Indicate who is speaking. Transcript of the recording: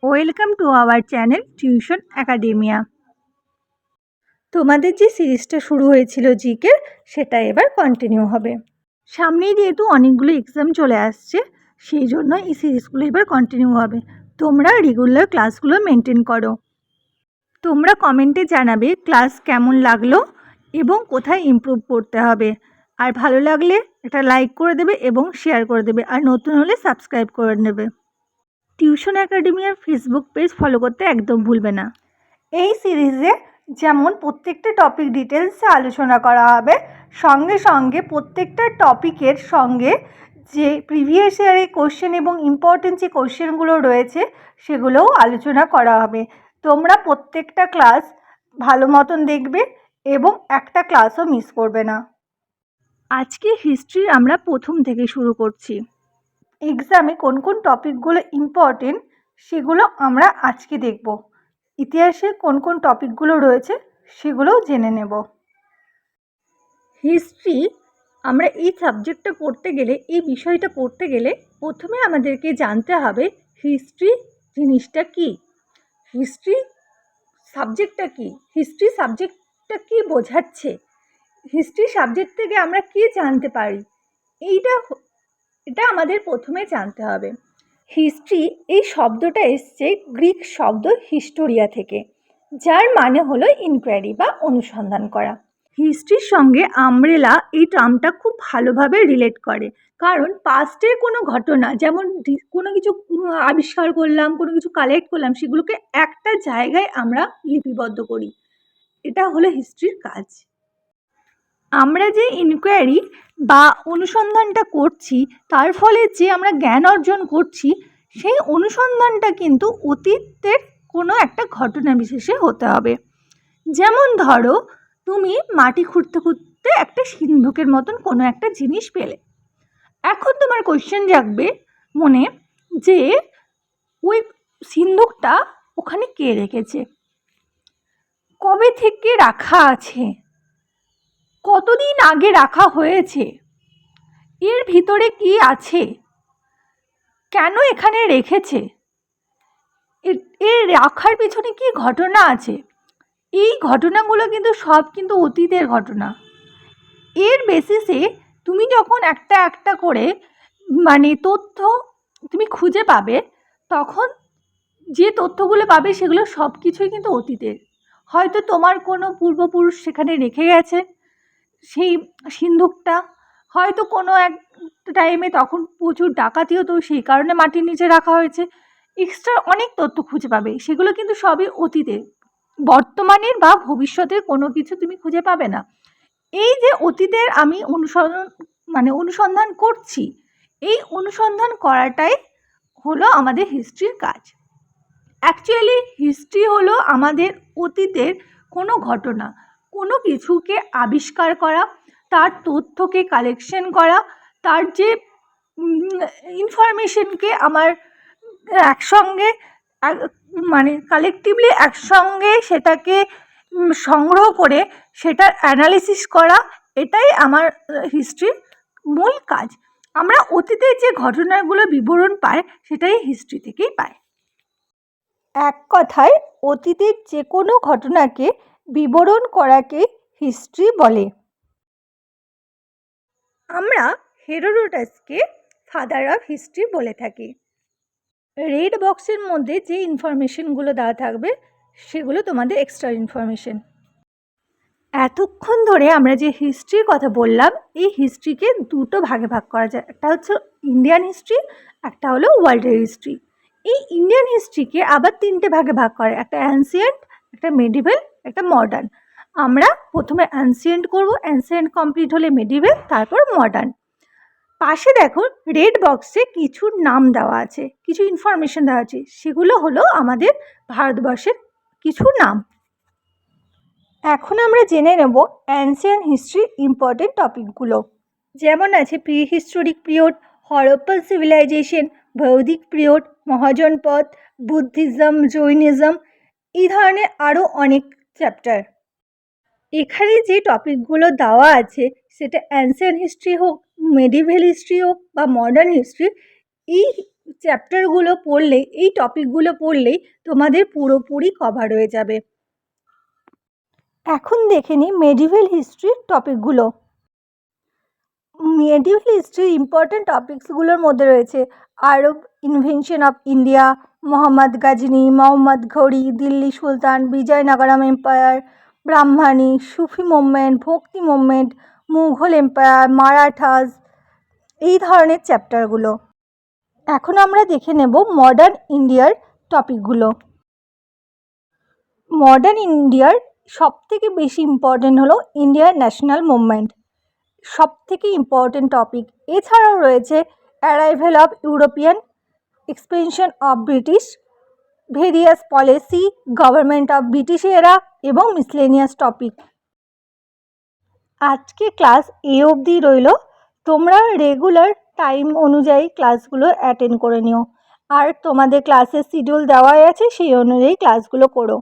Speaker 1: Welcome to our channel tuition academia. তোমাদের যে সিরিজটা শুরু হয়েছিল জিকের, সেটা এবার কন্টিনিউ হবে। সামনেই যেহেতু অনেকগুলো এক্সাম চলে আসছে, সেই জন্য এই সিরিজগুলো এবার কন্টিনিউ হবে। তোমরা রেগুলার ক্লাসগুলো মেনটেন করো। তোমরা কমেন্টে জানাবে ক্লাস কেমন লাগলো এবং কোথায় ইমপ্রুভ করতে হবে। আর ভালো লাগলে একটা লাইক করে দেবে এবং শেয়ার করে দেবে, আর নতুন হলে সাবস্ক্রাইব করে নেবে। টিউশন একাডেমির ফেসবুক পেজ ফলো করতে একদম ভুলবে না। এই সিরিজে যেমন প্রত্যেকটা টপিক ডিটেলসে আলোচনা করা হবে, সঙ্গে সঙ্গে প্রত্যেকটা টপিকের সঙ্গে যে প্রিভিয়াস ইয়ারে কোশ্চেন এবং ইম্পর্টেন্ট যে কোশ্চেনগুলো রয়েছে সেগুলোও আলোচনা করা হবে। তোমরা প্রত্যেকটা ক্লাস ভালো মতন দেখবে এবং একটা ক্লাসও মিস করবে না। আজকে হিস্ট্রি আমরা প্রথম থেকে শুরু করছি। এক্সামে কোন কোন টপিকগুলো ইম্পর্টেন্ট সেগুলো আমরা আজকে দেখব। ইতিহাসে কোন কোন টপিকগুলো রয়েছে সেগুলোও জেনে নেব। হিস্ট্রি আমরা এই সাবজেক্টটা পড়তে গেলে, এই বিষয়টা পড়তে গেলে প্রথমে আমাদেরকে জানতে হবে হিস্ট্রি জিনিসটা কী, হিস্ট্রি সাবজেক্টটা কী, হিস্ট্রি সাবজেক্টটা কী বোঝাচ্ছে, হিস্ট্রি সাবজেক্ট থেকে আমরা কী জানতে পারি, এটা আমাদের প্রথমে জানতে হবে। হিস্ট্রি এই শব্দটা এসছে গ্রিক শব্দ হিস্টোরিয়া থেকে, যার মানে হলো ইনকোয়ারি বা অনুসন্ধান করা। হিস্ট্রির সঙ্গে আমব্রেলা এই টার্মটা খুব ভালোভাবে রিলেট করে, কারণ পাস্টের কোনো ঘটনা, যেমন কোনো কিছু আবিষ্কার করলাম, কোনো কিছু কালেক্ট করলাম, সেগুলোকে একটা জায়গায় আমরা লিপিবদ্ধ করি। এটা হলো হিস্ট্রির কাজ। আমরা যে ইনকোয়ারি বা অনুসন্ধানটা করছি, তার ফলে যে আমরা জ্ঞান অর্জন করছি, সেই অনুসন্ধানটা কিন্তু অতীতের কোনো একটা ঘটনা বিশেষে হতে হবে। যেমন ধরো, তুমি মাটি খুঁড়তে খুঁড়তে একটা সিন্ধুকের মতন কোনো একটা জিনিস পেলে। এখন তোমার কোয়েশ্চেন জাগবে মনে যে ওই সিন্ধুকটা ওখানে কে রেখেছে, কবে থেকে রাখা আছে, কতদিন আগে রাখা হয়েছে, এর ভিতরে কি আছে, কেন এখানে রেখেছে, এর রাখার পিছনে কি ঘটনা আছে। এই ঘটনাগুলো কিন্তু সব কিন্তু অতীতের ঘটনা। এর বেসিসে তুমি যখন একটা একটা করে তথ্য তুমি খুঁজে পাবে, তখন যে তথ্যগুলো পাবে সেগুলো সব কিছুই কিন্তু অতীতের। হয়তো তোমার কোনো পূর্বপুরুষ সেখানে রেখে গেছে সেই সিন্ধুকটা, হয়তো কোনো এক টাইমে তখন প্রচুর ডাকাতি হতো, সেই কারণে মাটির নিচে রাখা হয়েছে। এক্সট্রা অনেক তথ্য খুঁজে পাবে, সেগুলো কিন্তু সবই অতীতের। বর্তমানের বা ভবিষ্যতের কোনো কিছু তুমি খুঁজে পাবে না। এই যে অতীতের আমি অনুসন্ধান করছি, এই অনুসন্ধান করাটাই হলো আমাদের হিস্ট্রির কাজ। অ্যাকচুয়ালি হিস্ট্রি হলো আমাদের অতীতের কোনো ঘটনা, কোনো কিছুকে আবিষ্কার করা, তার তথ্যকে কালেকশন করা, তার যে ইনফরমেশনকে আমার একসঙ্গে কালেকটিভলি একসঙ্গে সেটাকে সংগ্রহ করে সেটার অ্যানালিসিস করা, এটাই আমার হিস্ট্রির মূল কাজ। আমরা অতীতের যে ঘটনাগুলো বিবরণ পাই, সেটাই হিস্ট্রি থেকেই পাই। এক কথায় অতীতের যে কোনো ঘটনাকে বিবরণ করাকে হিস্ট্রি বলে। আমরা হেরোডোটাসকে ফাদার অফ হিস্ট্রি বলে থাকি। রেড বক্সের মধ্যে যে ইনফরমেশনগুলো দেওয়া থাকবে সেগুলো তোমাদের এক্সট্রা ইনফরমেশন। এতক্ষণ ধরে আমরা যে হিস্ট্রির কথা বললাম, এই হিস্ট্রিকে দুটো ভাগে ভাগ করা যায়। একটা হচ্ছে ইন্ডিয়ান হিস্ট্রি, একটা হলো ওয়ার্ল্ডের হিস্ট্রি। এই ইন্ডিয়ান হিস্ট্রিকে আবার তিনটে ভাগে ভাগ করে, একটা অ্যানসিয়েন্ট, একটা মেডিভেল, একটা মডার্ন। আমরা প্রথমে অ্যানসিয়েন্ট করব, অ্যানসিয়েন্ট কমপ্লিট হলে মেডিভেল, তারপর মডার্ন। পাশে দেখো রেড বক্সে কিছু নাম দেওয়া আছে, কিছু ইনফরমেশন দেওয়া আছে, সেগুলো হলো আমাদের ভারতবর্ষের কিছু নাম। এখন আমরা জেনে নেব অ্যানসিয়েন্ট হিস্ট্রির ইম্পর্টেন্ট টপিকগুলো। যেমন আছে pre historic period, Harappan civilization, বৈদিক পিরিয়ড, মহাজনপদ, বুদ্ধিজম, জৈনিজম, এই ধরনের আরও অনেক চ্যাপ্টার। এখানে যে টপিকগুলো দেওয়া আছে, সেটা অ্যানসিয়েন্ট হিস্ট্রি হোক, মেডিভেল হিস্ট্রি হোক বা মডার্ন হিস্ট্রি, এই চ্যাপ্টারগুলো পড়লে, এই টপিকগুলো পড়লেই তোমাদের পুরোপুরি কভার হয়ে যাবে। এখন দেখে নিই মেডিভেল হিস্ট্রির টপিকগুলো। মেডিভেল হিস্ট্রির ইম্পর্ট্যান্ট টপিকসগুলোর মধ্যে রয়েছে Arab invention of India, Mohammad Ghazni, Mohammad ঘড়ি, Delhi sultan, Vijayanagaram empire, Brahmani, Sufi movement, Bhakti movement, Mughal empire, Marathas, এই ধরনের চ্যাপ্টারগুলো। এখন আমরা দেখে নেব মডার্ন ইন্ডিয়ার টপিকগুলো। মডার্ন ইন্ডিয়ার সবথেকে বেশি ইম্পর্টেন্ট হলো ইন্ডিয়ার ন্যাশনাল মুভমেন্ট, সবথেকে ইম্পর্টেন্ট টপিক। এছাড়াও রয়েছে arrival of European, expansion of British, various policy, government of British এরা এবং মিসলেনিয়াস টপিক। আজকে ক্লাস এই অবধি রইল। তোমরা রেগুলার টাইম অনুযায়ী ক্লাসগুলো অ্যাটেন্ড করে নিও, আর তোমাদের ক্লাসের শিডিউল দেওয়াই আছে, সেই অনুযায়ী ক্লাসগুলো করো।